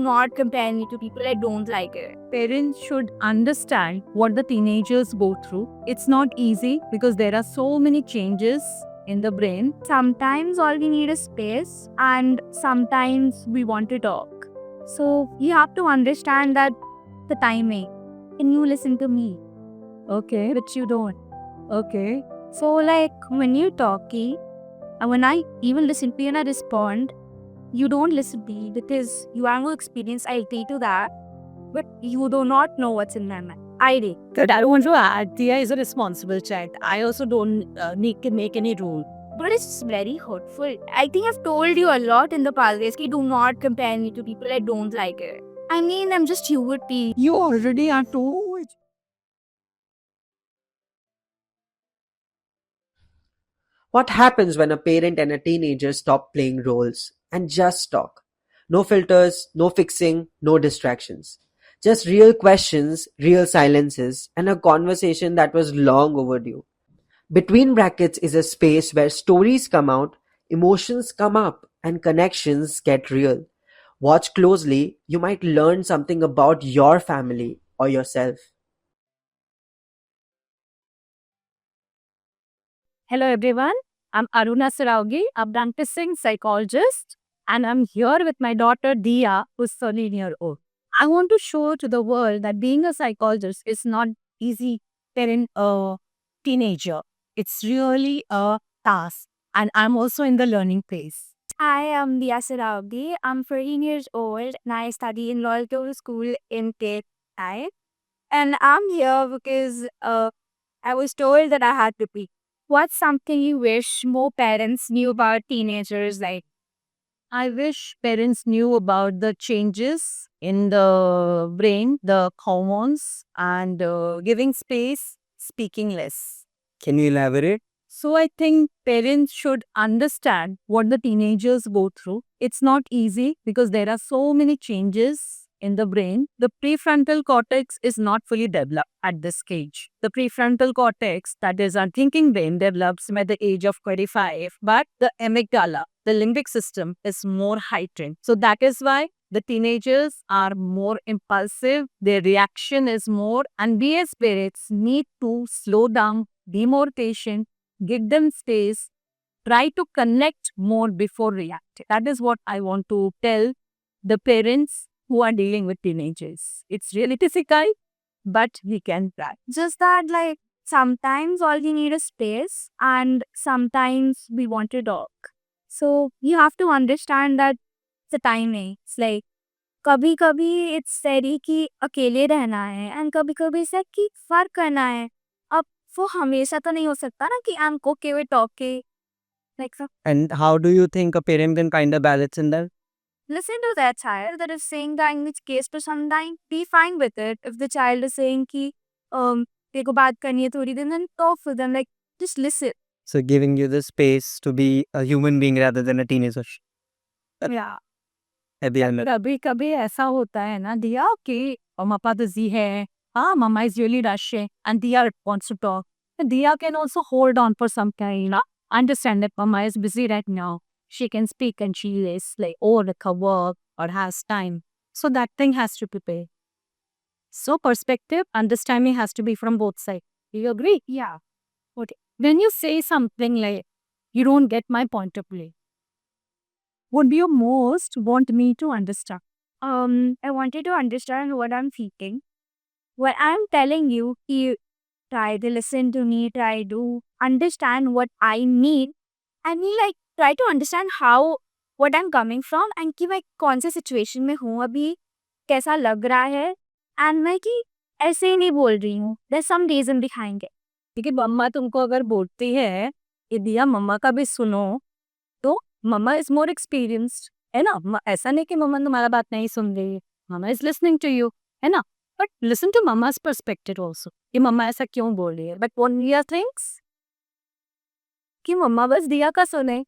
not compare me to people I don't like it. Parents should understand what the teenagers go through. It's not easy because there are so many changes in the brain. Sometimes all we need is space, and sometimes we want to talk. So you have to understand that the timing. Can you listen to me? Okay. Which you don't. Okay. So like when you're talking, and when I even listen to you and I respond, you don't listen to me because you have no experience. I'll tell you that, but you do not know what's in my mind. I do. But I want to add, Tia is a responsible child. I also don't need to make any rule. But it's very hurtful. I think I've told you a lot in the past days. Do not compare me to people I don't like it. I mean, I'm just human being. You already are told. What happens when a parent and a teenager stop playing roles and just talk? No filters, no fixing, no distractions. Just real questions, real silences, and a conversation that was long overdue. Between brackets is a space where stories come out, emotions come up, and connections get real. Watch closely, you might learn something about your family or yourself. Hello everyone. I'm Aruna Saraugi, a practicing psychologist, and I'm here with my daughter Dia, who's 13 years old. I want to show to the world that being a psychologist is not easy parent a teenager. It's really a task, and I'm also in the learning phase. I am Dia Sarabdi. I'm 14 years old and I study in Loyal Global School in Tate. And I'm here because I was told that I had to be. What's something you wish more parents knew about teenagers? Like, I wish parents knew about the changes in the brain, the hormones, and giving space, speaking less. Can you elaborate? So I think parents should understand what the teenagers go through. It's not easy because there are so many changes in the brain. The prefrontal cortex is not fully developed at this stage. The prefrontal cortex, that is our thinking brain, develops by the age of 25, but the amygdala, the limbic system, is more heightened. So that is why the teenagers are more impulsive, their reaction is more, and we as parents need to slow down, be more patient, give them space, try to connect more before reacting. That is what I want to tell the parents who are dealing with teenagers. It's really difficult, but we can try. just that, like, sometimes all we need is space, and sometimes we want to talk. So you have to understand that the timing. It's like, कभी कभी it's said कि अकेले रहना है and कभी कभी said कि फर्क करना है. अब वो हमेशा तो नहीं हो सकता ना कि I'm okay with talking. Like, so And how do you think a parent can kind of balance in that? listen to that child that is saying that in which case to sometime be fine with it. If the child is saying कि तेरे को बात करनी है थोड़ी देर, then talk with them. Like, just listen. So giving you the space to be a human being rather than a teenager Yeah. at the end. कभी कभी ऐसा होता है ना दिया कि मम्मा busy है, हाँ mama is really rushing and Dia wants to talk. Dia can also hold on for some time, understand that mama is busy right now. She can speak and she is like over her work or has time. So that thing has to prepare. So perspective, understanding has to be from both sides. Do you agree? Yeah. Okay. When you say something like, you don't get my point of view, what do you most want me to understand? I wanted to understand what I'm feeling. What I'm telling you, you try to listen to me, try to understand what I need. I mean, like, try to understand how, what I'm coming from, and कि मैं कौन से situation में हूँ अभी, कैसा लग रहा है, and मैं कि ऐसे ही नहीं बोल रही हूँ. There's some reason behind it. क्योंकि मम्मा तुमको अगर बोलती है कि दिया मम्मा का भी सुनो, तो मम्मा इज मोर एक्सपीरियंस्ड, है ना. ऐसा नहीं कि मम्मा तुम्हारा बात नहीं सुन रही है. Mamma is listening to you, है ना. But listen to mamma's perspective also कि मम्मा ऐसा क्यों बोल रही है. बट वन वी थिंग्स कि मम्मा बस दिया का सुने.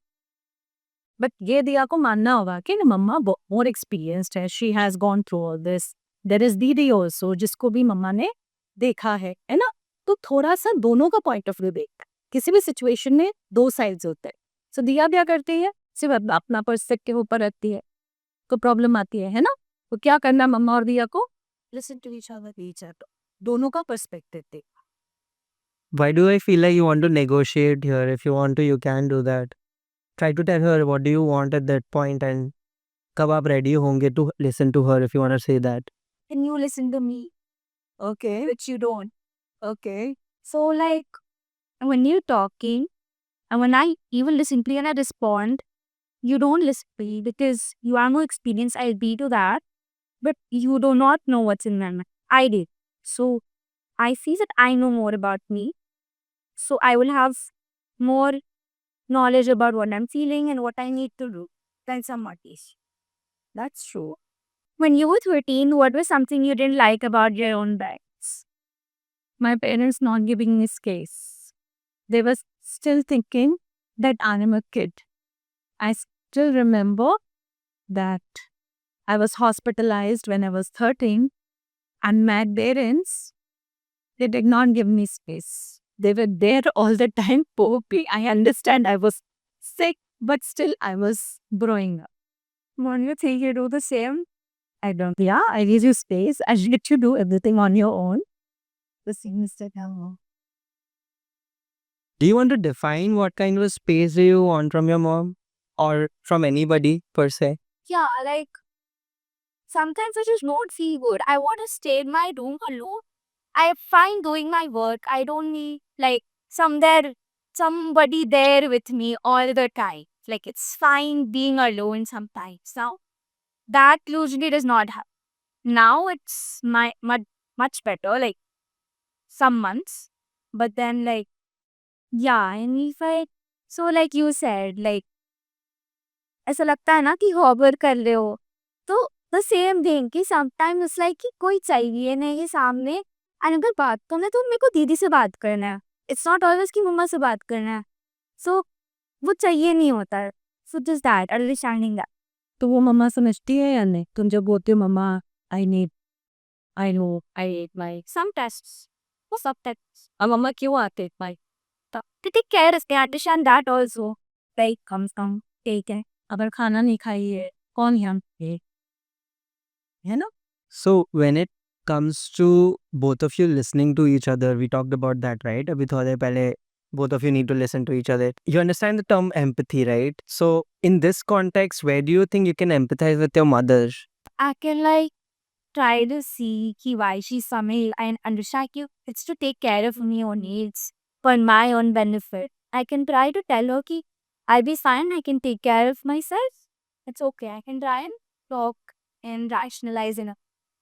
बट ये दिया को मानना होगा कि मम्मा मोर एक्सपीरियंस्ड है. She has gone through all this. There is दीदी ऑल्सो जिसको भी मम्मा ने देखा है ना. तो थोड़ा सा दोनों का पॉइंट ऑफ व्यू देख. किसी भी सिचुएशन में दो साइड्स होते हैं. सो दिया क्या करती है, सिर्फ अपना पर्सपेक्टिव ऊपर रखती है तो प्रॉब्लम आती है ना. तो क्या करना मम्मा और दिया को? लिसन टू ईच अदर, दोनों का पर्सपेक्टिव देख. Why do I feel like you want to negotiate here? If you want to, you can do that. Try to tell her what do you want at that point and कब आप ready होंगे to listen to her if you want to say that. Can you listen to me? Okay, Which you don't. okay. So like when you're talking and when I even listen to you and I respond, you don't listen to me because you are more experienced. I'll be to that. But you do not know what's in my mind. I did. So I see that I know more about me. So I will have more knowledge about what I'm feeling and what I need to do than some artists. That's true. When you were 13, what was something you didn't like about your own parents? My parents not giving me space. They were still thinking that I am a kid. I still remember that I was hospitalized when I was 13 and my parents, they did not give me space. They were there all the time. Poppy, I understand I was sick, but still I was growing up. When you think you do the same? I don't, yeah, I give you space. I let you do everything on your own. The same is that now. Do you want to define what kind of space do you want from your mom or from anybody per se? Yeah, like sometimes I just don't feel good. I want to stay in my room alone. I find doing my work. I don't need like somebody there with me all the time. Like it's fine being alone sometimes. Now that usually does not happen. Now it's much better. Like some months, but then like yeah, and if I so like you said like ऐसा लगता है ना कि Haber कर रहे हो तो the same thing कि समटाइम इट्स लाइक कि कोई चाहिए नहीं सामने एंड अगर बात करना है तो मेरे को दीदी से बात करना है इट्स नॉट ऑलवेज कि मम्मा से बात करना है सो वो चाहिए नहीं होता है so just that understanding that तो वो मम्मा समझती है या नहीं? तुम जब बोलते हो mamma I need I know I need my some tests वो सब टेस्ट्स अब मम्मा क्यों आते माई तो take care they understand that also like come take है अगर खाना नहीं खाई है कौन यहाँ पे है ना? So when it comes to both of you listening to each other, we talked about that, right? अभी थोड़ी देर पहले both of you need to listen to each other. You understand the term empathy, right? So in this context, where do you think you can empathize with your mother? I can like try to see ki why she's coming and understand you. It's to take care of my own needs for my own benefit. I can try to tell her ki I'll be fine. I can take care of myself. It's okay. I can try and talk and rationalize enough.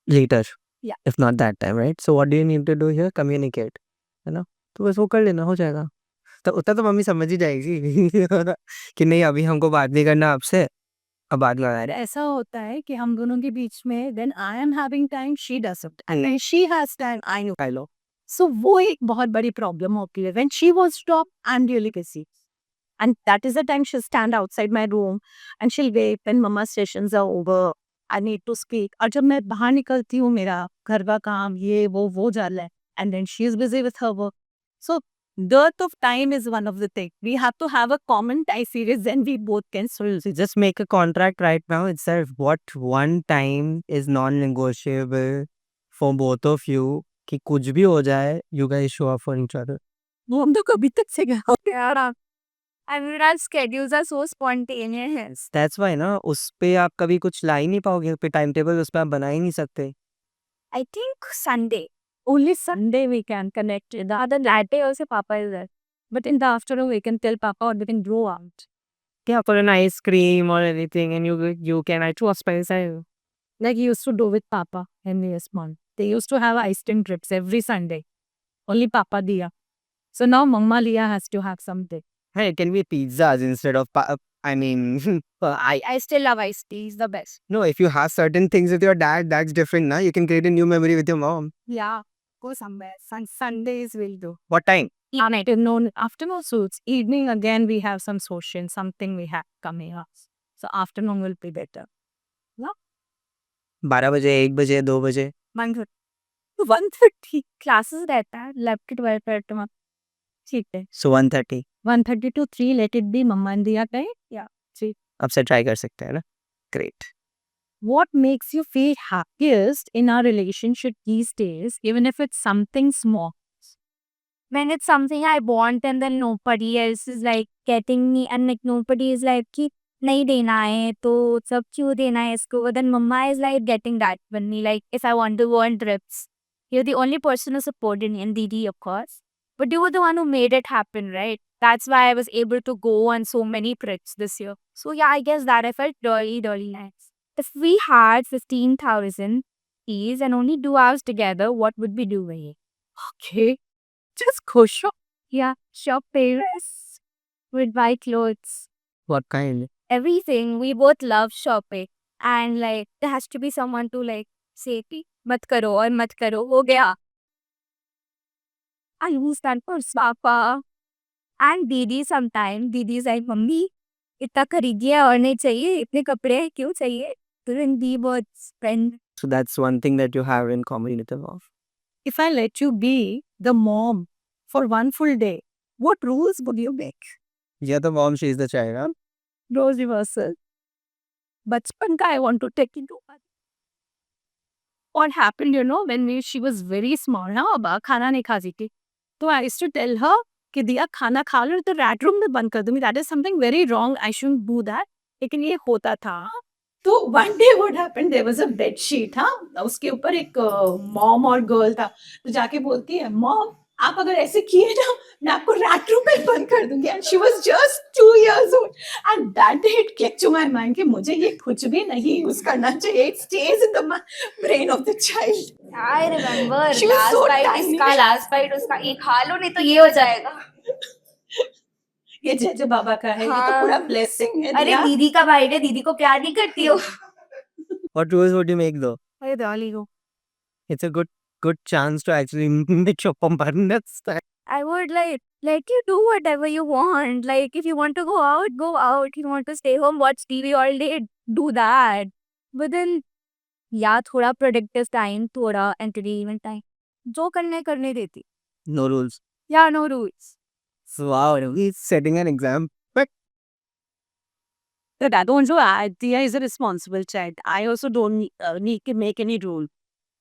Later. Yeah. If not that time, right? So what do you need to do here? Communicate. है ना? तो बस वो कर लेना हो जाएगा. तो उतना तो मम्मी समझ ही जाएगी कि नहीं अभी हमको बात नहीं करना आपसे अब बात लगा रहे. ऐसा होता है कि हम दोनों के बीच में then I am having time she doesn't and she has time I know hello. So वो एक बहुत बड़ी प्रॉब्लम होती है when she was stop I am really busy and that is the time she'll stand outside my room and she'll wait when mama sessions are over I need to speak और जब मैं बाहर निकलती हूँ मेरा घर का काम ये वो जाना है and then she is busy with her work so dearth of time is one of the things we have to have a common time series then we both can solve it. Just make a contract right now itself. What one time is non-negotiable for both of you कि कुछ भी हो जाए you guys show up for each other. वो हम तो कभी तक से गया Yeah. I mean, our schedules are so spontaneous. That's why ना उस पे आप कभी कुछ ला ही नहीं पाओगे पे टाइम टेबल उस पे आप बना ही नहीं सकते. I think Sunday. only Sunday we can connect in the Other that day also Papa is there. but in the afternoon we can tell papa or we can go out Yeah, for an ice cream or anything and you can I trust myself. like you used to do with papa and we were small they used to have ice cream trips every Sunday only papa diya so now mama liya has to have something. Hey, it can be pizzas instead of I mean I still love iced tea. It's the best. no if you have certain things with your dad that's different na you can create a new memory with your mom. Yeah. Go somewhere. Sundays we'll do. What time? Afternoon suits evening again we have some social something we have coming up so afternoon will be better. 12 बजे 1 बजे 2 बजे. 1:30 Classes रहता है 11 to 12 पर ठीक है So 1:30 1:30 to 3 let it be mama and diya time Yeah. see अब से ट्राई कर सकते हैं ना. Great. what makes you feel happiest in our relationship these days, even if it's something small? When it's something I want and then nobody else is like getting me and like nobody is like कि नहीं देना है तो सब क्यों देना है इसको, but then mama is like getting that with me, like if I want to go on trips, you're the only person who supported me, and Didi of course, but you were the one who made it happen, right? That's why I was able to go on so many trips this year. So yeah, I guess that I felt really nice. If we had 15,000 each and only 2 hours together, what would we do with it? Okay. Just khush ho. Yeah, shop Paris with buy clothes. What kind? Everything. We both love shopping. And like there has to be someone to like say कि मत करो और मत करो हो गया. I use that for Papa. And Didi sometimes. Didi is like mummy इतना खरीदिए और नहीं चाहिए, इतने कपड़े क्यों चाहिए? Then we both spend. So that's one thing that you have in common with them of. If I let you be the mom for one full day, what rules would you make? Yeah, the mom, she's the child, huh? Rose reversal. Bachpan ka I want to take into account. What happened, when she was very small, na, खाना नहीं खाती थी. So I used to tell her कि दिया खाना खा लो तो rat room में बंद कर दूंगी. That is something very wrong. I shouldn't do that. लेकिन ये होता था. तो one day what happened, there was a bed sheet, हाँ, उसके ऊपर एक मॉम और गर्ल था. तो जाके बोलती है, मॉम आप अगर ऐसे किए ना मैं आपको रैट रूम में बंद कर दूंगी. And she was just 2 years old. And that day it clicked to my mind कि मुझे ये कुछ भी नहीं यूज करना चाहिए. It stays in the brain of the child. I remember She was last so bite tiny. इसका last bite उसका, ये खा लो नहीं तो ये हो जाएगा. ये जज बाबा का है. ये तो हाँ. पूरा ब्लेसिंग है. अरे दिया. दीदी का bite है, दीदी को प्यार नहीं करती हो. What rules would you make though? अरे डाली को. It's a good chance to actually make your permanence. I would like let you do whatever you want. Like if you want to go out, go out. If you want to stay home, watch TV all day, do that. But then yeah, थोड़ा productive time, थोड़ा entertainment time. जो करने देती. No rules. Yeah, no rules. So, wow, he's setting an example. That I don't know. Dia is a responsible child. I also don't need to make any rule.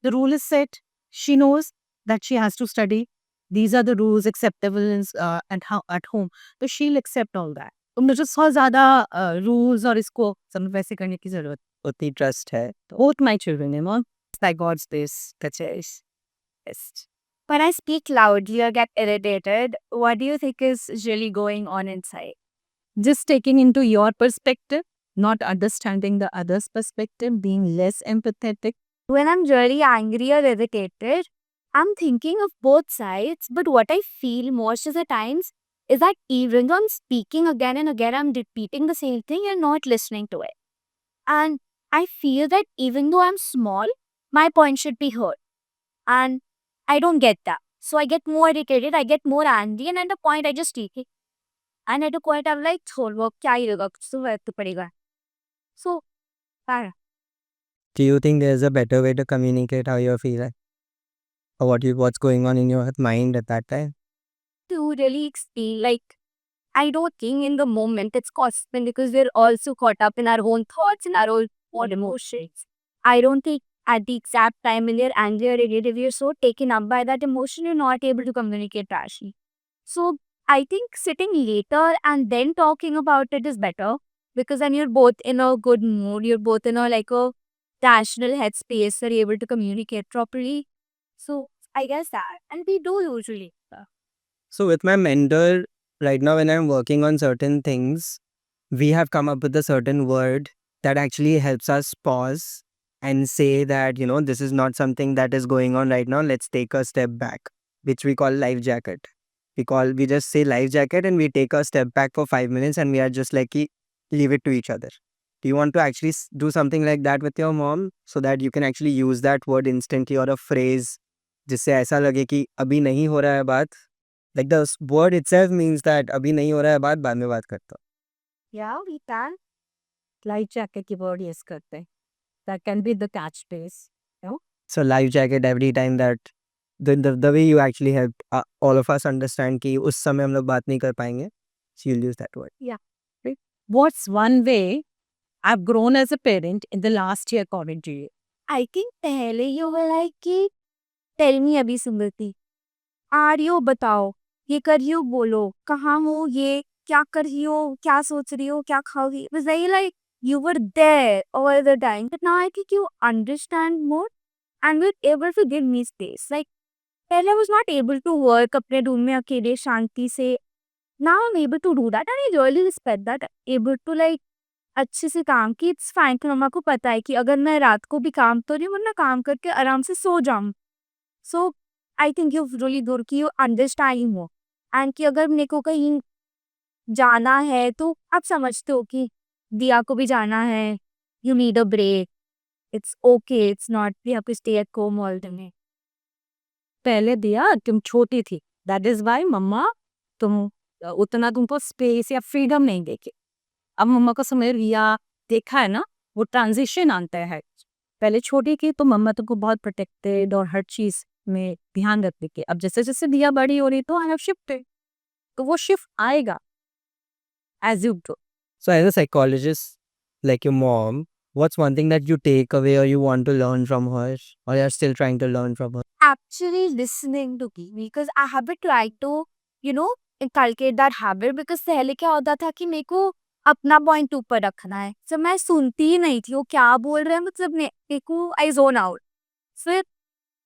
The rule is set. She knows that she has to study. These are the rules acceptable at home. So she'll accept all that. तो मुझे बहुत ज़्यादा rules और इसको सब वैसे करने की ज़रूरत. उतनी trust है. Both my children, it's like God's this, that's it. Best. When I speak loudly or get irritated, what do you think is really going on inside? Just taking into your perspective, not understanding the other's perspective, being less empathetic. When I'm really angry or irritated, I'm thinking of both sides, but what I feel most of the times is that even though I'm speaking again and again, I'm repeating the same thing and not listening to it. And I feel that even though I'm small, my point should be heard. And I don't get that. So I get more irritated, I get more angry, and at the point I just take it. And at the point I'm like, छोड़ वो क्या ही होगा, कुछ तो वक्त पड़ेगा. So, para. Do you think there's a better way to communicate how you're feeling? Or what's going on in your mind at that time? To really explain, like, I don't think in the moment it's constant because we're also caught up in our own thoughts and our own emotions. I don't think at the exact time when you're angry or irritated, you're so taken up by that emotion, you're not able to communicate rationally. So I think sitting later and then talking about it is better because then you're both in a good mood, you're both in a rational headspace, you're able to communicate properly. So I guess that, and we do usually. So with my mentor, right now when I'm working on certain things, we have come up with a certain word that actually helps us pause and say that, this is not something that is going on right now. Let's take a step back, which we call life jacket. We just say life jacket and we take a step back for 5 minutes and we are just like, leave it to each other. Do you want to actually do something like that with your mom so that you can actually use that word instantly or a phrase जिससे ऐसा लगे कि अभी नहीं हो रहा है बात? Like the word itself means that अभी नहीं हो रहा है बात, बाद में बात करता हूँ. Yeah, we can. Life jacket की word yes करते हैं. That can be the catch phrase. So life jacket every time that the way you actually help all of us understand कि उस समय हम लोग बात नहीं कर पाएंगे. So you'll use that word. What's one way I've grown as a parent in the last year according to you. I think पहले you were like कि tell me अभी सुंदरती, आ रही हो बताओ, ये कर रही हो बोलो, कहाँ हो ये, क्या कर रही हो, क्या सोच रही हो, क्या खाओगी. It was very like you were there all the time. But now I think you understand more and were able to give me space. Like पहले I was not able to work अपने room में अकेले शांति से. Now I'm able to do that and I really respect that. Able to like अच्छे से काम की it's fine कि मम्मा को पता है कि अगर मैं रात को भी काम तो रही हूँ वरना काम करके आराम से सो जाऊँ. So I think you really good कि यू अंडरस्टैंडिंग हो एंड कि अगर मेरे को कहीं जाना है तो आप समझते हो कि दिया को भी जाना है, you need a break, it's okay, it's not we have to stay at home all the. पहले दिया तुम छोटी थी, दैट इज वाई मम्मा तुम उतना तुमको स्पेस या फ्रीडम नहीं देखे. अब मम्मा को समझ लिया, देखा है ना वो ट्रांजिशन आता है. पहले छोटी थी तो मम्मा तुमको बहुत प्रोटेक्टेड और हर चीज में ध्यान रखती थी. अब जैसे जैसे दिया बड़ी हो रही तो आई हैव शिफ्टेड, तो वो शिफ्ट आएगा as you grow. So, as a psychologist, like your mom, what's one thing that you take away or you want to learn from her, or you're still trying to learn from her? Actually listening to me because I have tried to you know inculcate that habit because पहले क्या होता था कि मेरे को अपना point ऊपर रखना है, तो मैं सुनती ही नहीं थी वो क्या बोल रहे हैं, मतलब मेरे को आई जोन आउट. फिर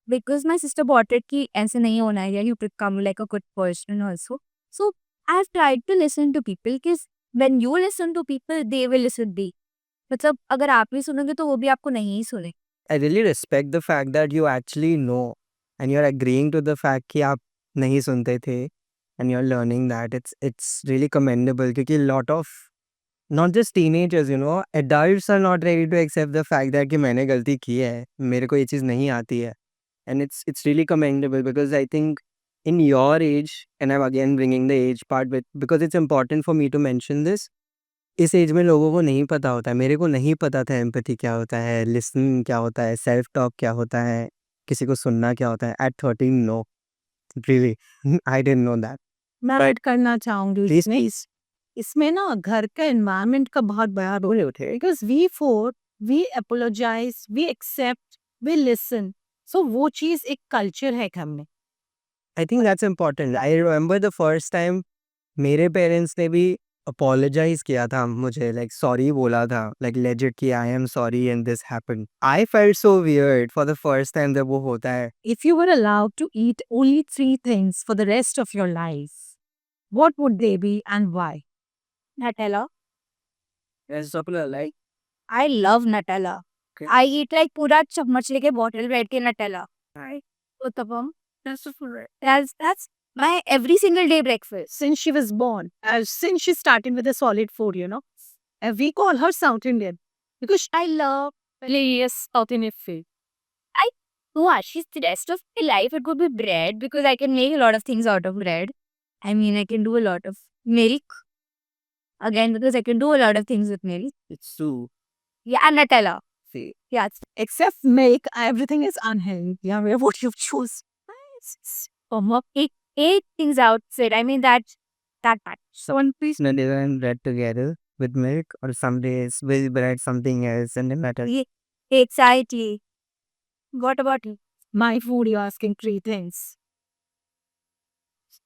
because my sister bought it कि ऐसे नहीं होना है, you become like a good person also. So I have tried to listen to people कि when you listen to people they will listen be. मतलब अगर आप भी सुनोगे तो वो भी आपको नहीं सुने. I really respect the fact that you actually know and you're agreeing to the fact कि आप नहीं सुनते थे and you're learning that. It's really commendable because a lot of not just teenagers, you know, adults are not ready to accept the fact that कि मैंने गलती की है, मेरे को ये चीज़ नहीं आती है. And it's really commendable because I think in your age, and I'm again bringing the age part because it's important for me to mention this. इस एज में लोगों को नहीं पता होता है, मेरे को नहीं पता था एम्पैथी क्या होता है, लिसनिंग क्या होता है, सेल्फ टॉक क्या होता है, किसी को सुनना क्या होता है. At 13 no, really I didn't know that. मैं ऐड करना चाहूंगी Please, इसमें. इसमें ना घर का एनवायरनमेंट का बहुत बड़ा रोल होता है because we apologise, we accept, we listen. So वो चीज एक कल्चर है घर में. I think that's important. I remember the first time मेरे पेरेंट्स ने भी अपोलोजाइज किया था मुझे, लाइक सॉरी बोला था, लाइक लेजिट कि I am sorry and this happened. I felt so weird for the first time जब वो होता है. If you were allowed to eat only 3 things for the rest of your life, what would they be and why? Nutella. Like I love Nutella. Okay. I eat like पूरा चम्मच लेके bottle bread के Nutella. Uttapam. That's my every single day breakfast. Since she was born, since she started with a solid food, you know, we call her South Indian because I love yes, South Indian food. Ashish, the rest of my life it could be bread because I can make a lot of things out of bread. I mean, I can do a lot of milk. Again, because I can do a lot of things with milk. It's true. Yeah, and Nutella. See, Yeah. Except milk, everything is unhealthy. Yeah, where would you choose? Eight things outside. I mean, that part. one piece Nutella and bread together with milk, or some days with bread something else and then matter. Yeah, exactly. What about you? My food, you're asking 3 things.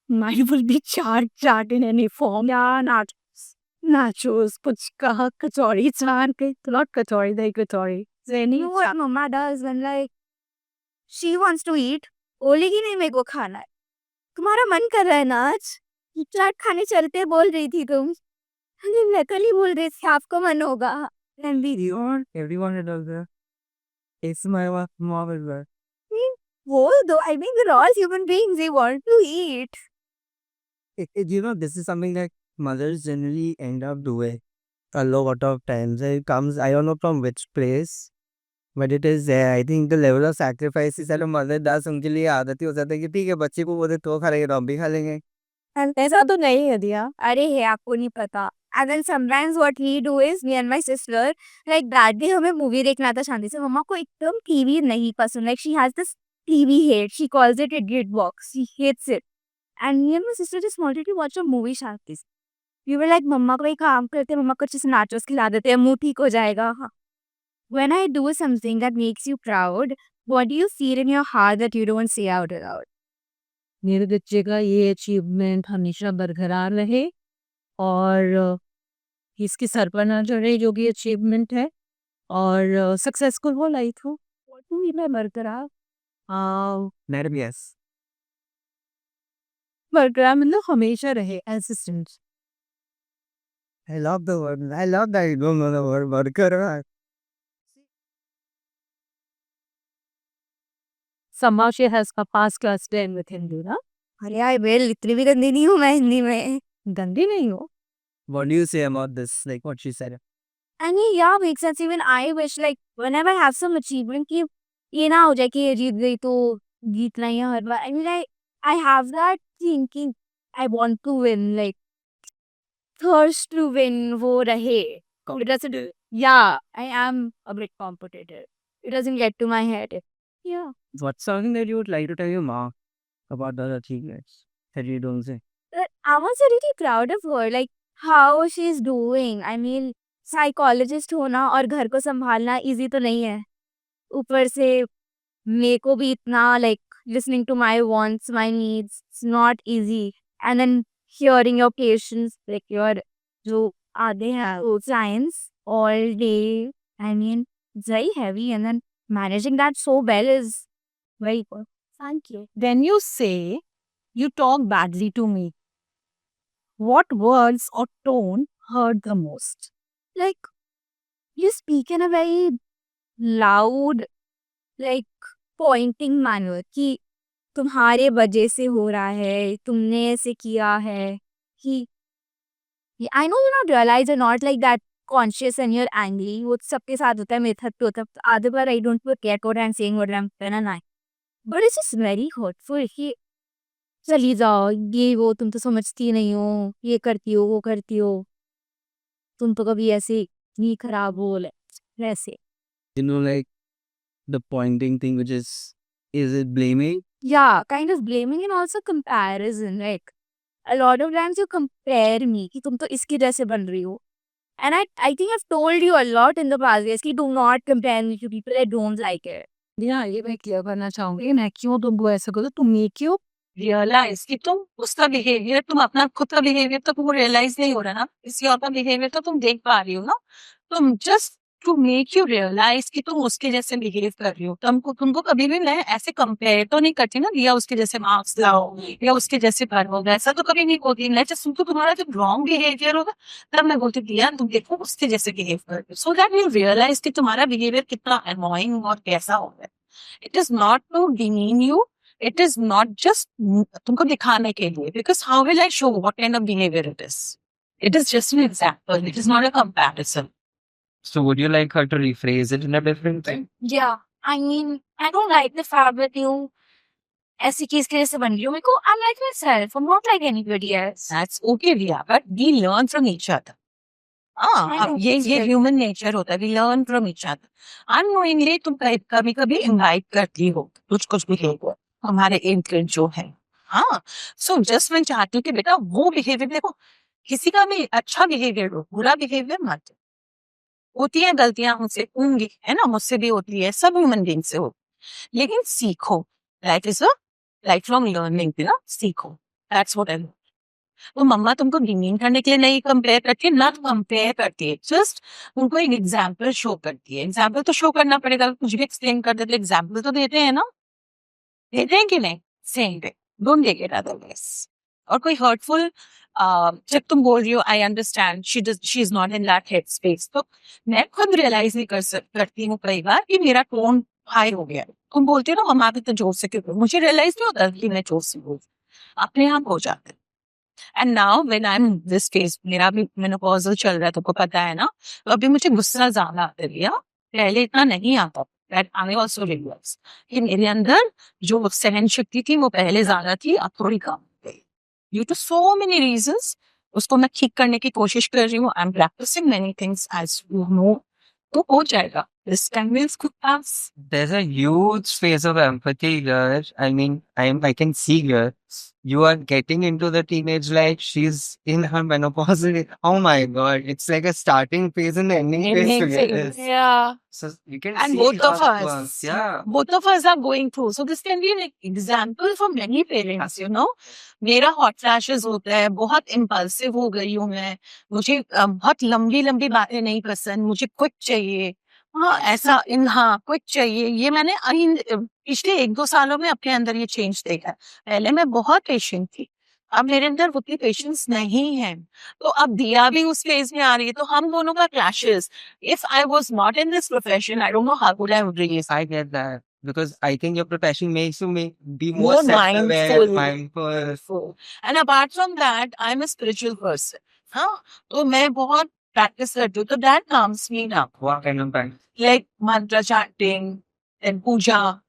Mine will be chaat in any form. Yeah, not. Nachos, puchka, kachori, chaat, not kachori, dahi kachori. Any You know what Mama does when like she wants to eat, बोलेगी नहीं मेरे को खाना है. तुम्हारा मन कर रहा है ना आज? चाट खाने चलते बोल रही थी तुम. मैं कल ही बोल रही थी आपको मन होगा. And we Everyone does that. It's my mom as well. वो though I mean we're all human beings. They want to eat. You know, this is something that mothers generally end up doing a lot of times. It comes, I don't know from which place, but it is there. I think the level of sacrifice is that a mother does, उनके लिए आदत ही हो जाता है कि ठीक है बच्चे को बोले तो खा लेंगे तो हम भी खा लेंगे. ऐसा तो नहीं है दिया. अरे है आपको नहीं पता. And then sometimes what we do is me and my sister like that day हमें मूवी देखना था शांति से. मम्मा को एकदम टीवी नहीं पसंद. Like she has this TV hate. She calls it idiot box. She hates it. And me and my sister just wanted to watch a movie शांति से. We were like, मम्मा को ही काम करते, मम्मा को कुछ नाचोस खिला देते हैं, मुंह ठीक हो जाएगा. When I do something that makes you proud, what do you feel in your heart that you don't say out loud? मेरे बच्चे का ये अचीवमेंट हमेशा बरकरार रहे और इसके सर पर ना चढ़े जो कि अचीवमेंट है और सक्सेसफुल हो लाइफ हो. What do you mean by बरकरार? Madam yes. बरकरार मतलब हमेशा रहे assistant. I love the word. I love that you don't know the word बरकरार. Somehow she has a past class 10 with Hindu ना. अरे I will, इतनी भी गंदी नहीं हूँ मैं हिंदी में. गंदी नहीं हो. What do you say about this? Like what she said. I mean, yeah, makes sense. Even I wish, like, whenever I have some achievement, कि ये ना हो जाए कि ये जीत गई तो जीतना ही है हर बार. I mean, I have that thinking. I want to win, like, thirst to win वो रहे. It doesn't, yeah, I am a bit competitive. It doesn't get to my head. Yeah. What's something that you would like to tell your mom about the achievements that you don't say? But I was really proud of her, like, how she's doing. I mean, psychologist होना और घर को संभालना easy तो नहीं है. ऊपर से मेरे को भी इतना like listening to my wants my needs it's not easy and then hearing your patients like your जो आधे हैं science all day. I mean it's very heavy and then managing that so well is very good. Thank you. When you say you talk badly to me, what words or tone hurt the most? Like you speak in a very loud like pointing manner कि तुम्हारे वजह से हो रहा है, तुमने ऐसे किया है कि I know you not realize you're not like that conscious and you're angry. वो सबके साथ होता है, मेरे साथ भी होता है. आधे बार I don't forget what I'm saying, what I'm saying, but it's just very hurtful कि चली जाओ, ये वो तुम तो समझती नहीं हो, ये करती हो, वो करती हो, तुम तो कभी ऐसे नहीं खराब हो वैसे. You know, like the pointing thing, which is it blaming? Yeah, kind of blaming and also comparison. Like a lot of times you compare me कि तुम तो इसकी जैसे बन रही हो. And I think I've told you a lot in the past years कि do not compare me to people. I don't like it. या ये मैं क्लियर करना चाहूंगी. मैं क्यों तुमको ऐसा करूँ? तुम ये क्यों रियलाइज कि तुम उसका बिहेवियर, तुम अपना खुद का बिहेवियर तो तुमको रियलाइज नहीं हो रहा ना, किसी और का बिहेवियर तो तुम देख पा रही हो ना. तुम just to make you realise कि तुम उसके जैसे बिहेव कर रही हो. तुमको कभी भी मैं ऐसे कंपेयर तो नहीं करती ना, या उसके जैसे मार्क्स लाओ या उसके जैसे भरो, ऐसा तो कभी नहीं बोलती. मैं जस्ट तुमको तुम्हारा जब रॉन्ग बिहेवियर होगा तब मैं बोलती दिया तुम देखो उसके जैसे बिहेव कर रही हो, सो दैट यू रियलाइज कि तुम्हारा बिहेवियर कितना अनोइंग और कैसा हो गया. It is not to demean you, it is not just तुमको दिखाने के लिए, because how will I show what kind of behavior it is? It is just an example. It is not a comparison. So would you like her to rephrase it in a different way? Yeah, I mean, I don't like the fact that you ऐसी चीज के जैसे बन रही हो. मेरे को I'm like myself. I'm not like anybody else. That's okay, Riya, but we learn from each other. अब ये ह्यूमन नेचर होता है. We learn from each other. Unknowingly तुम कभी कभी इनवाइट करती हो कुछ बिहेवियर हमारे इन्फ्लुएंस जो है. हाँ, सो जस्ट मैं चाहती हूँ कि बेटा वो बिहेवियर देखो, किसी का भी अच्छा बिहेवियर हो, बुरा बिहेवियर मत. होती है गलतियां, मुझसे होंगी, है ना, मुझसे भी होती है, सब ह्यूमन बीइंग से हो, लेकिन सीखो. Life is a life long learning, ना, सीखो. That's what I. तो मम्मा तुमको डिमीन करने के लिए नहीं कंपेयर करती है, ना कंपेयर करती है, जस्ट उनको एक एग्जाम्पल शो करती है. एग्जाम्पल तो शो करना पड़ेगा, कुछ भी एक्सप्लेन कर देते एग्जाम्पल तो देते हैं ना, देते हैं कि नहीं? Same way, don't take it otherwise. और कोई हर्टफुल जब तुम बोल रही हो I understand she is not in that head space, तो मैं खुद रियलाइज नहीं करती हूँ कई बार कि मेरा टोन हाई हो गया. तुम बोलती हो ना मम्मा भी तो जोर से क्यों, मुझे रियलाइज नहीं होता कि मैं जोर से बोल, अपने आप हो जाते. And now when I am this phase, मेरा भी मेनोपॉज़ल चल रहा है, तुमको पता है ना, तो अभी मुझे गुस्सा ज्यादा आता है. पहले इतना नहीं आता. दैट आई आल्सो रियलाइज कि मेरे अंदर जो सहन शक्ति थी वो पहले ज्यादा थी, अब थोड़ी कम हो गई due to so many reasons. उसको मैं ठीक करने की कोशिश कर रही हूँ. I am practising many things as you know, तो हो जाएगा. This conveys good paths. There's a huge phase of empathy here. I mean, I can see here. You are getting into the teenage life. She's in her menopause. Oh my god, it's like a starting phase and ending phase together. Yeah. So you can And see both of how it us. works. Yeah. Both of us are going through. So this can be an example for many parents, you know. मेरा hot flashes होता है, बहुत impulsive हो गई हूँ मैं, मुझे बहुत लंबी लंबी बातें नहीं पसंद, मुझे quick चाहिए, हाँ ऐसा quick चाहिए, ये मैंने पिछले 1-2 सालों में अपने अंदर ये change देखा है। पहले मैं बहुत patient थी, अब मेरे अंदर उतनी पेशेंस नहीं है, तो अब दिया भी उस फेज में आ रही है, तो हम दोनों का clashes. If I was not in this profession, I don't know how would I have raised. I get that because I think your profession makes you be More more self-aware, mindful. mindful. And apart from that, I'm a spiritual person. हाँ, तो मैं बहुत practice करती हूँ, तो that calms me down. What kind of practice? Like mantra chanting and puja,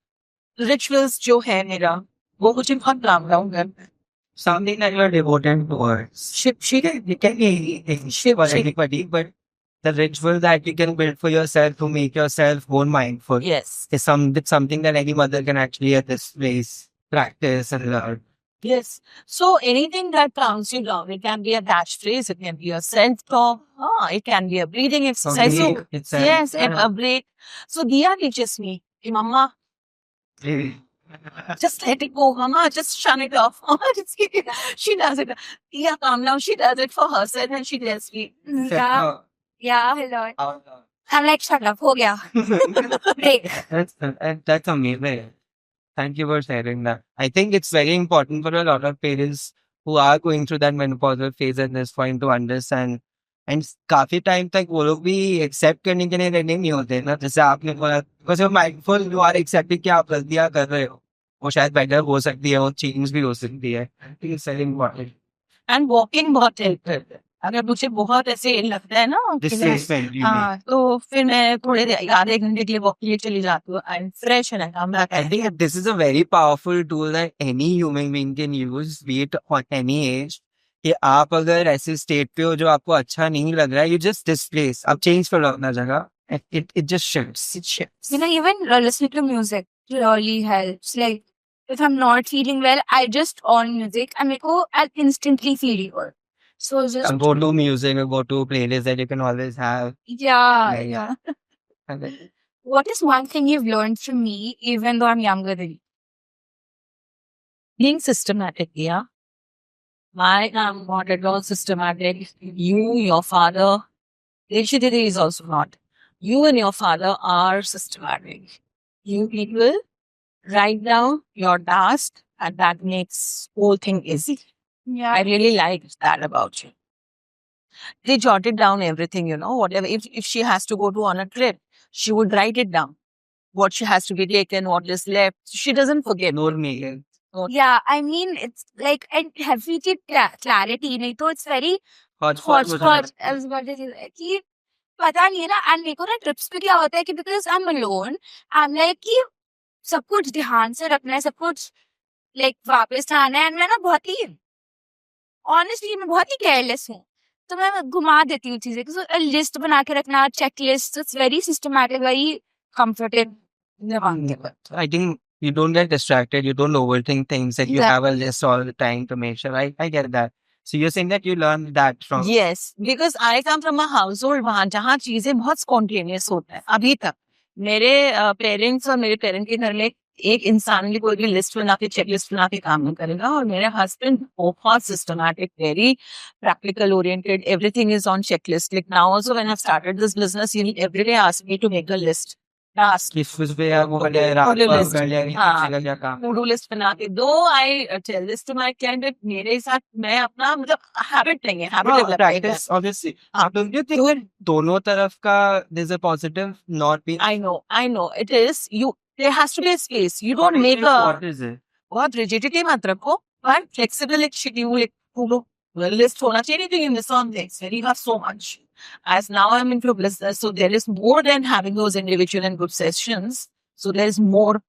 rituals जो है मेरा, वो मुझे बहुत calm down करता है. Something that you are devoted towards. It can be anything for anybody, but the ritual that you can build for yourself to make yourself more mindful Yes. is something that any mother can actually at this place practice and learn. Yes. So anything that calms you down, it can be a catchphrase, it can be a self-talk, it can be a breathing exercise. So, yes, and a break. So Diya teaches me, hey, Mama, just let it go, Mama, just shut it off. She does it. Diya, calm down. She does it for herself and she tells me, Yeah, hello. I'm like, shut up, ho gaya. Break. That's amazing. Thank you for sharing that. I think it's very important for a lot of parents who are going through that menopausal phase at this point to understand. And काफी time तक वो लोग भी accept करने के लिए ready नहीं होते ना, जैसे आपने बोला, because you mindful, you are accepting कि आप गलतियां कर रहे हो, वो शायद बेटर हो सकती है, वो चेंज भी हो सकती है. I think it's very important. and walking बहुत हेल्प करता है. अगर मुझे बहुत ऐसे लगता है ना कि मैं- हाँ, तो फिर मैं थोड़े आधे घंटे के लिए वॉक के लिए चली जाती हूँ. I'm fresh and I come back. I think that this is a very powerful tool that any human being can use, be it on any age. कि आप अगर ऐसे स्टेट पे हो जो आपको अच्छा नहीं लग रहा है, you just displace, आप चेंज कर लो अपना जगह. It just shifts. It shifts. You know, even listening to music really helps. Like, if I'm not feeling well, I just on music and I'll instantly feel good. So just, Go to music or go to playlist that you can always have. yeah, Yeah. yeah. And then, What is one thing you've learned from me, even though I'm younger than you? Being systematic, yeah. I am not at all systematic. You, your father, Deshidiri is also not. You and your father are systematic. You people write down your task and that makes whole thing easy. Yeah. I really like that about you. They jotted down everything, you know, whatever. If she has to go on a trip, she would write it down. What she has to be taken, what is left. She doesn't forget. ignore me. Yeah, I mean, it's like, and heavy clarity, नहीं तो it's very hodgepodge. I was about to say that, कि पता नहीं है ना, and मेरे को ना trips पे क्या होता है कि because I'm alone, I'm like कि सब कुछ ध्यान से रखना है, सब कुछ like वापस आना है, and मैं ना बहुत ही honestly मैं बहुत ही careless हूँ, तो मैं घुमा देती हूँ चीजें. So a list बना के रखना, checklist, so it's very systematic, very comforting. I think you don't get distracted, you don't overthink things, and you have a list all the time to make sure. I get that. So you're saying that you learned that from... Yes, because I come from a household वहाँ जहाँ चीजें बहुत spontaneous होता है. अभी तक मेरे parents और मेरे पेरेंट के घर में एक इंसान की कोई भी लिस्ट बना के चेकलिस्ट बना के काम नहीं करेगा, और मेरे हस्बैंड बहुत systematic, very practical oriented, everything is on checklist. Like now also when I started this business, he every day ask me to make a list. To-do list बना के दो. I tell this to my client that मेरे साथ मैं अपना मतलब habit नहीं है, habit develop practice, obviously. Don't you think दोनों तरफ का there's a positive not be... I know it is. There has to be a space. You don't make a... What is it? बहुत rigidity मत रखो, but flexible एक schedule, एक पूरा list होना चाहिए. नहीं तो you miss on things when you have so much. As now I'm into business, so there is more than having those individual and group sessions. So there is more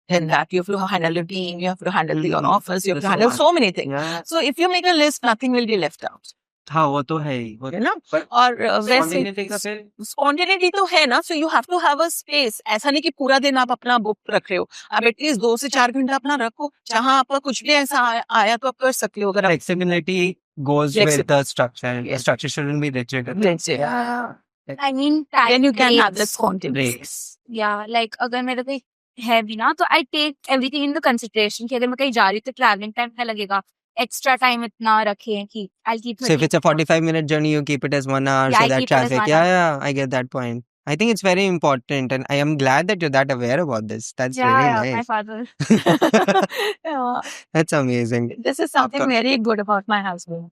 than that. You have to handle your team, you have to handle your office, you have to handle so many things. Yeah. So if you make a list, nothing will be left out. हाँ वो तो है ही है ना? और वैसे spontaneity का फिर स्पॉन्टेनिटी तो है ना, so you have to have a space. ऐसा नहीं कि पूरा दिन आप अपना बुक रख रहे हो, आप एटलीस्ट 2 से 4 घंटा अपना रखो, जहां आपका कुछ भी ऐसा आया तो आप कर सकते हो। अगर आप flexibility goes with the structure. The structure shouldn't be rigid. I mean, then you can have the breaks. spontaneity. Breaks. Yeah, like अगर मेरा कोई है भी ना, तो I take everything into consideration कि अगर मैं कहीं जा रही हूँ तो traveling time क्या लगेगा, extra time इतना रखें कि I'll keep So if 30 it's a 45-minute journey, you keep it as 1 hour Yeah, so I that keep it as traffic. 1 Yeah, hour. yeah, I get that point. I think it's very important, and I am glad that you're that aware about this. That's Yeah, really yeah, my nice. father. Yeah, That's amazing. this is something very good about my husband.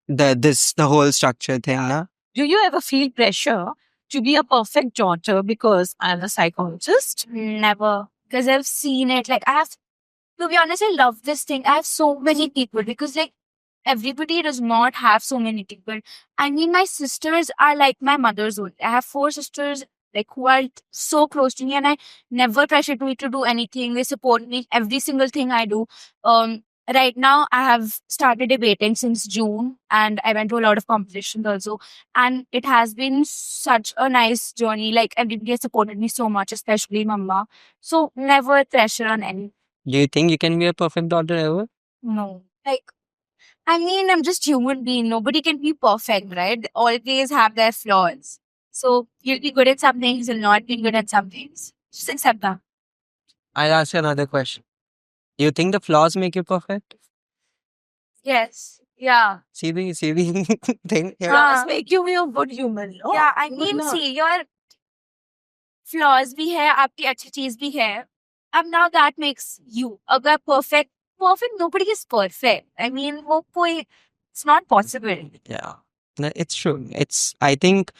The whole structure thing, na? Do you ever feel pressure to be a perfect daughter because I'm a psychologist? Never. Because I've seen it. Like, to be honest, I love this thing. I have so many people because, like, everybody does not have so many people. I mean, my sisters are like my mother's own. I have 4 sisters, like, who are so close to me, and I never pressure me to do anything. They support me every single thing I do. Right now, I have started debating since June, and I went to a lot of competitions also. And it has been such a nice journey. Like, everybody has supported me so much, especially Mama. So, never pressure on any. Do you think you can be a perfect daughter ever? No. Like, I mean, I'm just human being. Nobody can be perfect, right? They always have their flaws. So, you'll be good at some things, you'll not be good at some things. Just accept that. I'll ask you another question. Do you think the flaws make you perfect? Yes. Yeah. See the thing here? Flaws make you a good human. No? Yeah, I Good mean, luck. see, your flaws भी है, आपकी अच्छी चीज भी है. अब now that makes you. अगर perfect, nobody is perfect. I mean, वो कोई, it's not possible. Yeah. No, it's true. I think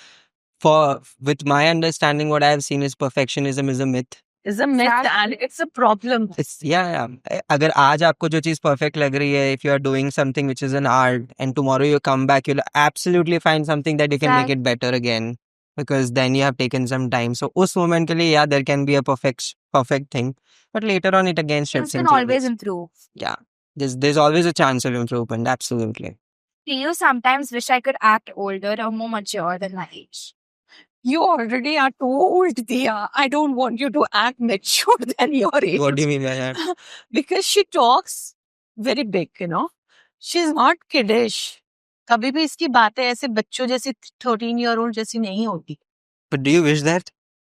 with my understanding, what I've seen is perfectionism is a myth. It's a myth Exactly. and it's a problem. Yeah. अगर आज आपको जो चीज perfect लग रही है, if you are doing something which is an art, and tomorrow you come back, you'll absolutely find something that you can make it better again, because then you have taken some time. So उस moment के लिए, yeah, there can be a perfect thing, but later on it again You shifts can and always changes. improve. Yeah, there's always a chance of improvement. Absolutely. Do you sometimes wish I could act older or more mature than my age? You already are too old, Diya. I don't want you to act mature than your age. What do you mean by that? Because she talks very big, you know. She's not kiddish. कभी भी इसकी बातें ऐसे बच्चों जैसी 13-year-old जैसी नहीं होती. But do you wish that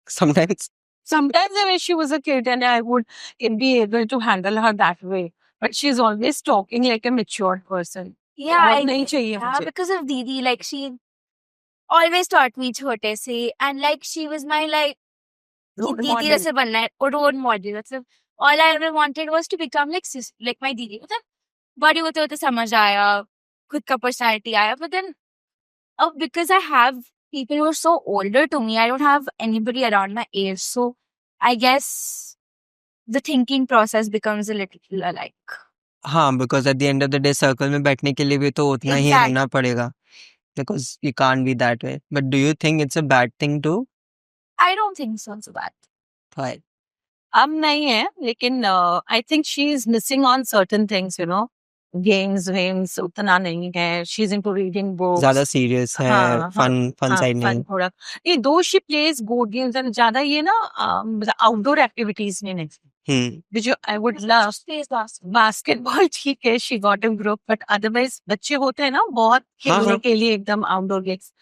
sometimes? Sometimes I wish she was a kid and I would be able to handle her that way. But she's always talking like a mature person. Yeah, बहुत नहीं चाहिए yeah, मुझे. because of Didi, like she always taught me छोटे से, and like she was my like Role Didi model. जैसे बनना है, और role model. मतलब all I ever wanted was to become like my Didi. मतलब बड़ी होते होते समझ आया, खुद का personality आया, but then because I have people who are so older to me, I don't have anybody around my age, so I guess the thinking process becomes a little like. हाँ, because at the end of the day, circle में बैठने के लिए भी तो उतना ही Exactly. होना पड़ेगा. Because you can't be that way. But do you think it's a bad thing too? I don't think so, it's bad. Why? अब नहीं है, लेकिन I think she is missing on certain things, you know. Games उतना नहीं है. She's into reading books. ज़्यादा serious है, हाँ, fun side fun नहीं. थोड़ा. ये though she plays board games and ज़्यादा ये ना outdoor activities में नहीं. Which I would love. Basketball ठीक है, she got a group, but otherwise बच्चे होते हैं ना बहुत खेलने के लिए एकदम outdoor games.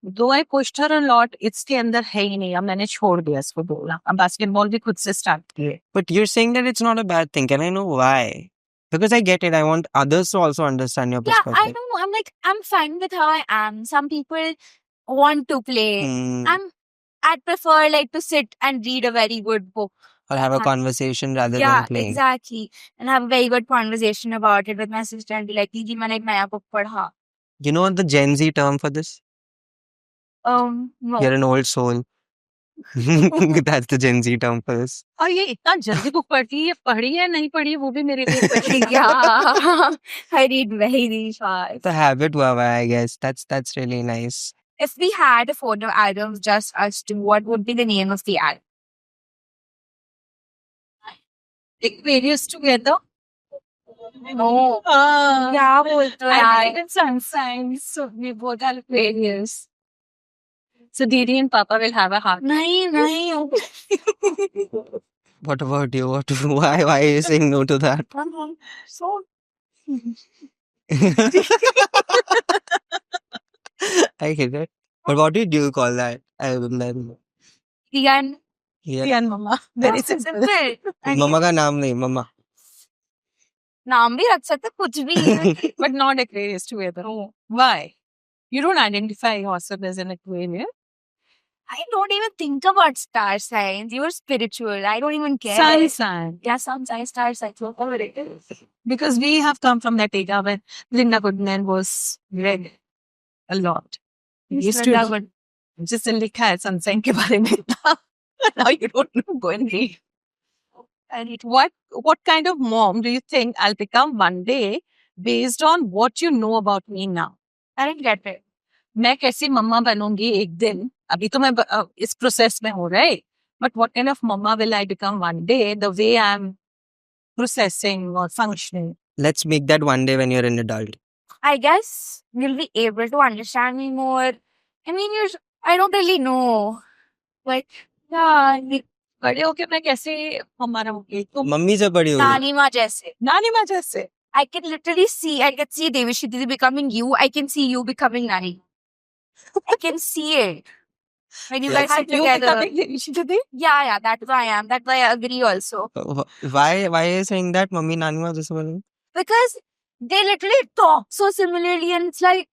Though I pushed her a lot, इसके अंदर है ही नहीं. अब मैंने छोड़ दिया इसको बोलना. अब basketball भी खुद से start किए. But you're saying that it's not a bad thing. Can I know why? Because I get it. I want others to also understand your Yeah, perspective. I know. I'm fine with how I am. Some people want to play. I'd prefer like to sit and read a very good book. Or have a conversation rather Yeah, than playing. exactly. And have a very good conversation about it with my sister and be like, Didi, मैंने एक नया book पढ़ा. You know the Gen Z term for this? No. You're an old soul. That's the Gen Z term for this. और ये इतना जल्दी book पढ़ती है, पढ़ी है नहीं पढ़ी है वो भी मेरे लिए question है. Yeah, I read very fast. The habit हुआ हुआ है, I guess. That's really nice. If we had a photo album just us two, what would be the name of the album? Aquarius together. No. क्या बोलते हो I यार? believe in sun signs, so we both are Aquarius. So Didi and Papa will have a heart. नहीं. What about you? Why are you saying no to that? So I get it. But what did you call that? I remember. Riyan. Yeah. Didi and Mama. Very That's simple. simple. And मम्मा का नाम नहीं मम्मा. नाम भी रख सकते कुछ भी. But not Aquarius together. Why? You don't identify yourself as an Aquarian. I don't even think about star signs. You're spiritual. I don't even care. Sun sign. Yeah, some signs, star signs. Whatever it is. Because we have come from that era when Linda Goodman was read a lot. We used Linda to just लिखा है sunshine के बारे में. Now you don't know. Go and read. What kind of mom do you think I'll become one day based on what you know about me now? I didn't get it. मैं कैसी मम्मा बनूंगी एक दिन. अभी तो मैं इस प्रोसेस में हूँ, right? But what kind of mama will I become one day? The way I'm processing or functioning. Let's make that one day when you're an adult. I guess you'll be able to understand me more. I mean, I don't really know. But yeah, बड़े होके मैं कैसे मम्मा रहूंगी? तुम mummy से बड़ी होगी. नानी माँ जैसे. नानी माँ जैसे. I can literally see Devishi Didi becoming you. I can see you becoming Nani. I can see it. When you guys sit You together. becoming Devishi Didi? Yeah, that's why I am. That's why I agree also. Why are you saying that? Mummy नानी माँ जैसे बोलेंगे. Because they literally talk so similarly and it's like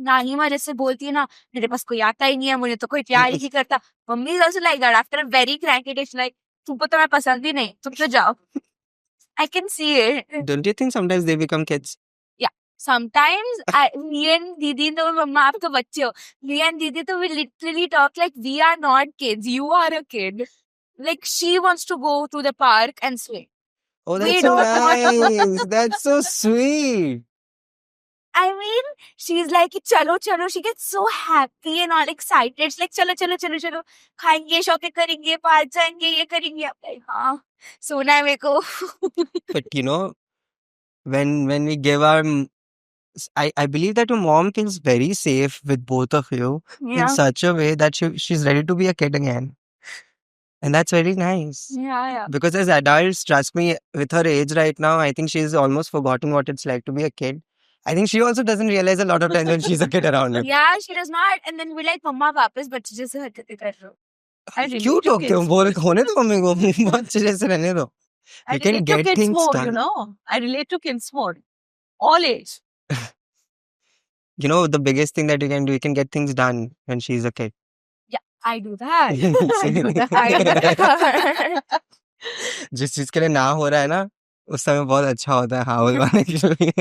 नानी माँ जैसे बोलती है ना मेरे पास कोई आता ही नहीं है मुझे तो कोई प्यार ही नहीं करता. Mummy is also like that. After a very cranky day, she's like तुमको तो मैं पसंद ही नहीं तुम तो जाओ. I can see it. Don't you think sometimes they become kids? Sometimes me and Didi तो मम्मा आप तो बच्चे हो. Me and Didi तो we literally talk like we are not kids. You are a kid. Like she wants to go to the park and swing. Oh, We that's so don't nice. That's so sweet. I mean, she's like, chalo. She gets so happy and all excited. It's like, chalo. खाएंगे, shopping करेंगे, park जाएंगे, ये करेंगे. I'm like, हाँ, सोना है मेरे को. But you know, when we give our, I believe that your mom feels very safe with both of you in such a way that she's ready to be a kid again. And that's very nice. Yeah. Because as adults, trust me, with her age right now, I think she's almost forgotten what it's like to be a kid. I think she also doesn't realize a lot of times when she's a kid around her. Yeah, she does not. And then we're like, मम्मा वापस बच्चे जैसे हरकतें कर रहे हो. I relate क्यों to टोकते हो? kids. बोल होने दो मम्मी को बच्चे जैसे रहने दो. I You can relate to get kids things more, done. you know. I relate to kids more. All age. You know, the biggest thing that you can do, you can get things done when she's a kid. I do that. I do that. जिस चीज के लिए ना हो रहा है ना उस समय बहुत अच्छा होता है हाँ बोलवाने के लिए.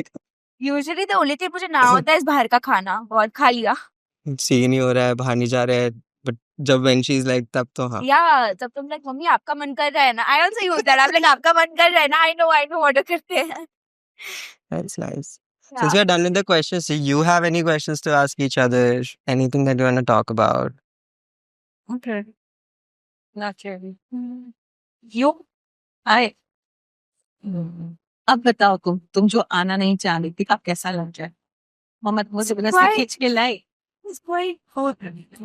Usually the only thing मुझे ना होता है इस बाहर का खाना और खा लिया. सी नहीं हो रहा है बाहर नहीं जा रहे हैं बट जब when she's like तब तो हाँ. Yeah, तब तुम like मम्मी आपका मन कर रहा है ना. I also use that. I'm like आपका मन कर रहा है ना. I know order करते हैं. That's nice. Yeah. Since we're done with the questions, do you have any questions to ask each other? Anything that you want to talk about? Okay. Not really. You? I. अब बताओ तुम जो आना नहीं चाह रही थी अब कैसा लग जाए? मम्मा मुझे बस Why? खींच के लाई. It's quite.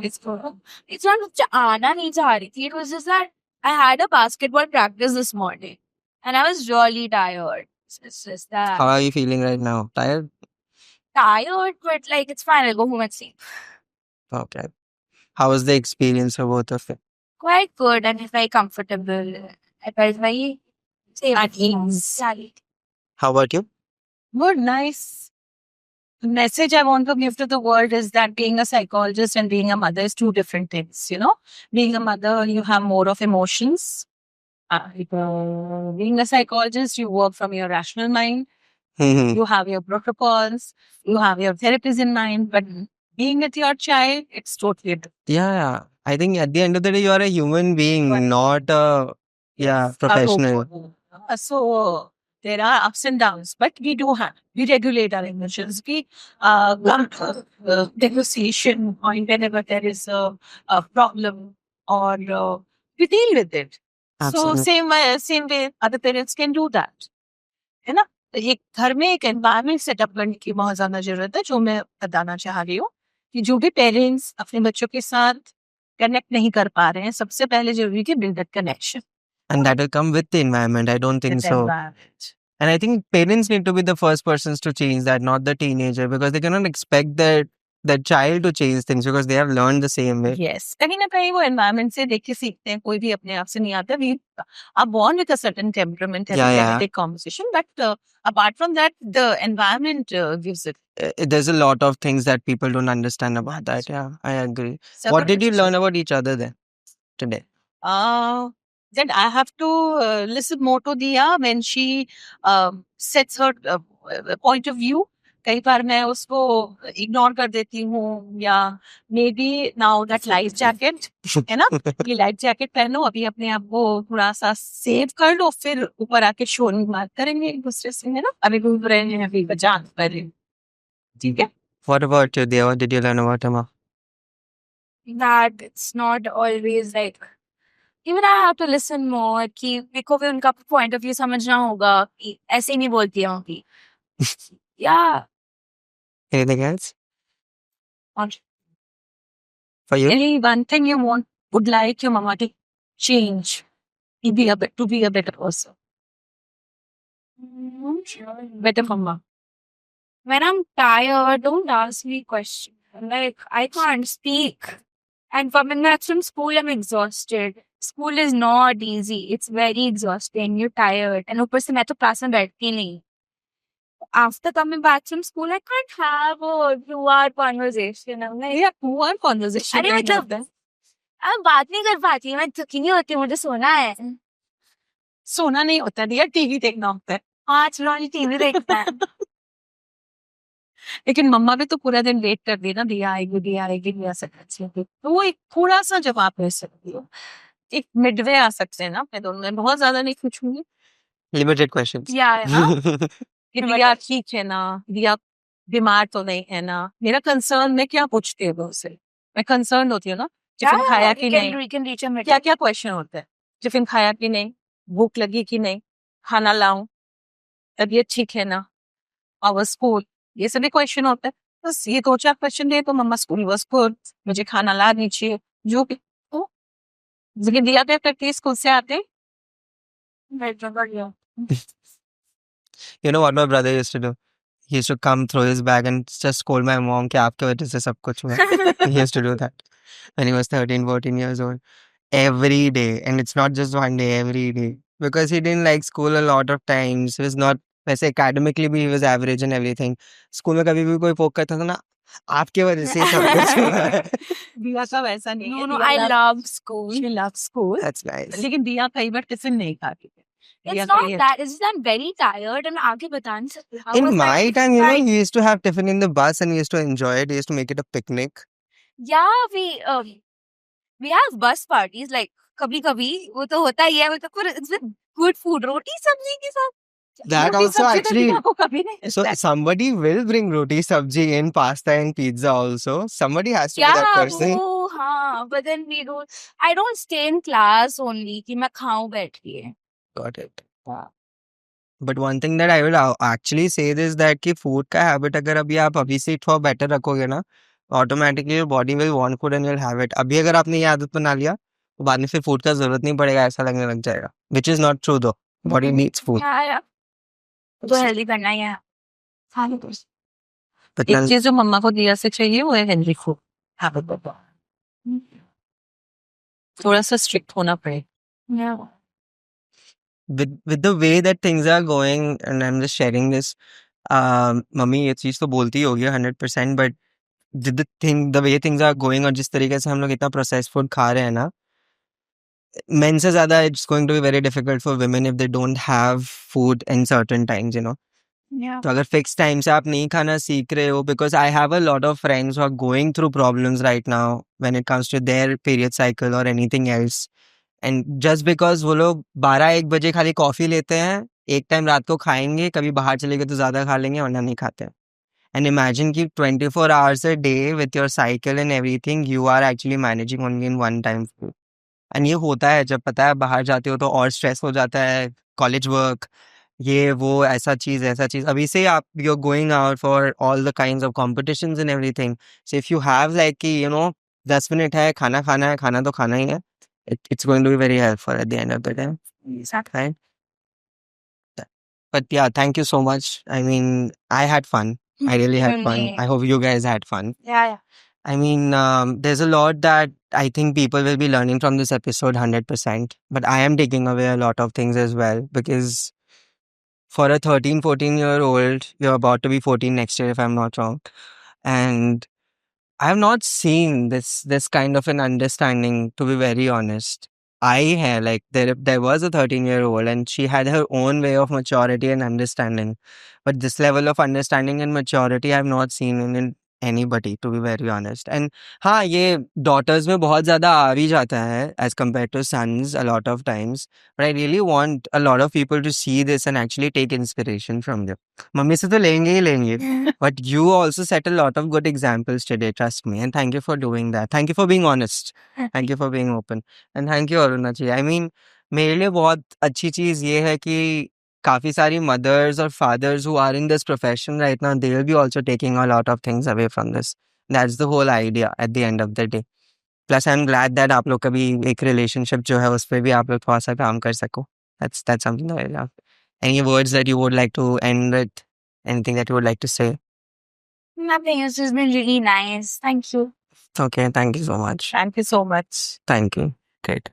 It's good. It's not that आना नहीं चाह रही थी. It was just that I had a basketball practice this morning and I was really tired. It's just that. How are you feeling right now? Tired? Tired, but like it's fine. I'll go home and sleep. Okay. How was the experience for both of you? Quite good and it's very comfortable. I felt very safe. At ease. Yeah. How about you? Good, nice. The message I want to give to the world is that being a psychologist and being a mother is two different things, you know. Being a mother, you have more of emotions. Being a psychologist, you work from your rational mind. Mhm. You have your protocols. You have your therapies in mind. But being with your child, it's totally different. Yeah. I think at the end of the day, you are a human being, Right. not a professional. So there are ups and downs, but we regulate our emotions. We negotiation point whenever there is a problem or we deal with it. Absolutely. So same way other parents can do that. You know? एक घर में एक environment setup करने की बहुत ज्यादा जरूरत है, जो मैं बताना चाह रही हूँ कि जो भी पेरेंट्स अपने बच्चों के साथ कनेक्ट नहीं कर पा रहे हैं, सबसे पहले जरूरी है कि build that connection And that will come with the environment. I don't think with so. Environment. And I think parents need to be the first persons to change that, not the teenager, because they cannot expect that child to change things because they have learned the same way. Yes, कहीं ना कहीं वो environment से देख के सीखते हैं, कोई भी अपने आप से नहीं आता. We are born with a certain temperament, Yeah, yeah. Energetic composition, but apart from that the environment gives it. There's a lot of things that people don't understand about that. Yeah, I agree. What did you learn about each other then today? That I have to listen more to Diya when she sets her point of view. कई बार मैं उसको ignore कर देती हूँ, या may be now that life jacket है ना, ये लाइफ जैकेट पहनो, अभी अपने आप को थोड़ा सा सेव कर लो, फिर ऊपर आके शोर बात करेंगे एक दूसरे से, है ना. अभी घूम रहे हैं, अभी बचान कर रहे हैं. ठीक है. What about you, Dia? What did you learn about Emma? that it's not always like even I have to listen more कि मेरे को भी उनका point of view समझना होगा कि ऐसे ही नहीं बोलती है कि yeah Anything else और for you? any one thing you would like your mama to change to be a better person, better mama. when I'm tired don't ask me questions like I can't speak and coming back from school I'm exhausted. School is not easy, it's very exhausting, you're tired and ऊपर से मैं तो class में बैठती नहीं. After coming back from school I can't have a 2-hour conversation. I'm like Yeah, poor conversation. अरे मतलब अब बात नहीं कर पाती, मैं थकी नहीं होती, मुझे सोना है. सोना नहीं होता दिया, टीवी देखना होता है. आज रोज टीवी देखता है. लेकिन मम्मा भी तो पूरा दिन वेट कर दी ना, दिया आएगी दिया सकती है, तो वो एक थोड़ा सा जवाब दे सकती हो, एक मिडवे आ सकते हैं ना अपने दोनों में. बहुत ज्यादा नहीं पूछूंगी Limited questions. Yeah, कि दिया ठीक है ना, दिया बीमार तो नहीं है ना. मेरा कंसर्न, मैं क्या पूछती हूँ उससे, मैं कंसर्न होती हूँ ना. टिफिन खाया कि नहीं, we can reach a middle. क्या क्या क्वेश्चन होता है. टिफिन खाया कि नहीं, भूख लगी कि नहीं, खाना लाऊं, तबीयत ठीक है ना, आवर स्कूल, ये सभी क्वेश्चन होते हैं. बस ये 2-4 क्वेश्चन दे तो मम्मा स्कूल वाज गुड, मुझे खाना ला दीजिए, जो भी हो. लेकिन दिया पे प्रैक्टिस स्कूल से आते You know what my brother used to do? He used to come through his bag and just scold my mom कि आपके वजह से सब कुछ हुआ. He used to do that when he was 13, 14 years old. Every day. And it's not just one day, every day. Because he didn't like school a lot of times. He was not, वैसे academically भी he was average and everything. School में कभी भी कोई पोक करता था ना, आपके वजह से सब कुछ हुआ है. दिया का वैसा नहीं है. No, I love school. she loves school. That's nice. लेकिन दिया कई बार टिफिन नहीं खाती है. It's दिया not कहीं- that, it's just I'm very tired and आगे बता नहीं सकती. How In was my my time, you know, time? we used to have tiffin in the bus and we used to enjoy it. We used to make it a picnic. Yeah, we have bus parties like कभी-कभी वो तो होता ही है, वो तो पर it's with good food, रोटी सब्जी के साथ. That रोटी also सब्जी तो actually. दिया को कभी नहीं So मिलता है. somebody will bring roti sabji and pasta and pizza also. Somebody has to be that Yeah, person. वो हाँ, but then I don't stay in class only कि मैं खाऊं बैठ के. Got it. Yeah. But one thing that I will actually say is that कि food का habit अगर अभी आप अभी से थोड़ा better रखोगे ना, automatically your body will want food and you'll have it. अभी अगर आपने ये आदत बना लिया, तो बाद में फिर food का जरूरत नहीं पड़ेगा, ऐसा लगने लग जाएगा. Which is not true though. Body needs food. Yeah. तो हेल्दी करना ही है. खाने तो. But एक then, चीज जो मम्मा को दिया से चाहिए वो है हेल्दी फूड. हैबिट बाबा थोड़ा सा स्ट्रिक्ट होना पड़ेगा. Yeah. with the way that things are going, and I'm just sharing this, mummy ये चीज तो बोलती ही होगी 100%, but the way things are going और जिस तरीके से हम लोग इतना प्रोसेस्ड फूड खा रहे हैं ना, men से ज्यादा it's going to be very difficult for women if they don't have food in certain times, you know. Yeah. तो अगर फिक्स टाइम से आप नहीं खाना सीख रहे हो, because I have a lot of friends who are going through problems right now when it comes to their period cycle or anything else. And just because वो लोग 12-1 बजे खाली कॉफी लेते हैं, एक टाइम रात को खाएंगे, कभी बाहर चले गए तो ज्यादा खा लेंगे वरना नहीं खाते. And imagine कि 24 hours a day with your cycle and everything, you are actually managing only in one time food. And ये होता है जब पता है बाहर जाते हो तो और स्ट्रेस हो जाता है, कॉलेज वर्क, ये वो ऐसा चीज अभी से आप you're going out for all the kinds of competitions and everything. So if you have like कि 10 मिनट है खाना खाना है खाना तो खाना ही है. It's going to be very helpful at the end of the day. Right? But yeah, thank you so much. I mean, I had fun. I really had fun. I hope you guys had fun. Yeah. I mean, there's a lot that I think people will be learning from this episode 100%. But I am taking away a lot of things as well because for a 13, 14-year-old, you're about to be 14 next year, if I'm not wrong. And I have not seen this kind of an understanding, to be very honest. Like there was a 13-year-old and she had her own way of maturity and understanding. But this level of understanding and maturity I have not seen in anybody, to be very honest. And हाँ, ये daughters में बहुत ज़्यादा आ भी जाता है as compared to sons a lot of times. But I really want a lot of people to see this and actually take inspiration from them. Mummy से तो लेंगे ही लेंगे. But you also set a lot of good examples today, trust me. And thank you for doing that. Thank you for being honest. Thank you for being open. And thank you, Aruna ji. I mean, मेरे लिए बहुत अच्छी चीज़ ये है कि काफ़ी सारी mothers or fathers who are in this profession right now, they will be also taking a lot of things away from this. That's the whole idea at the end of the day. Plus, I'm glad that आप लोग का भी एक relationship जो है उस पे भी आप लोग थोड़ा सा काम कर सको. That's something that I love. Any words that you would like to end with? Anything that you would like to say? Nothing. It's just been really nice. Thank you. Okay, thank you so much. Thank you so much. Thank you. Great.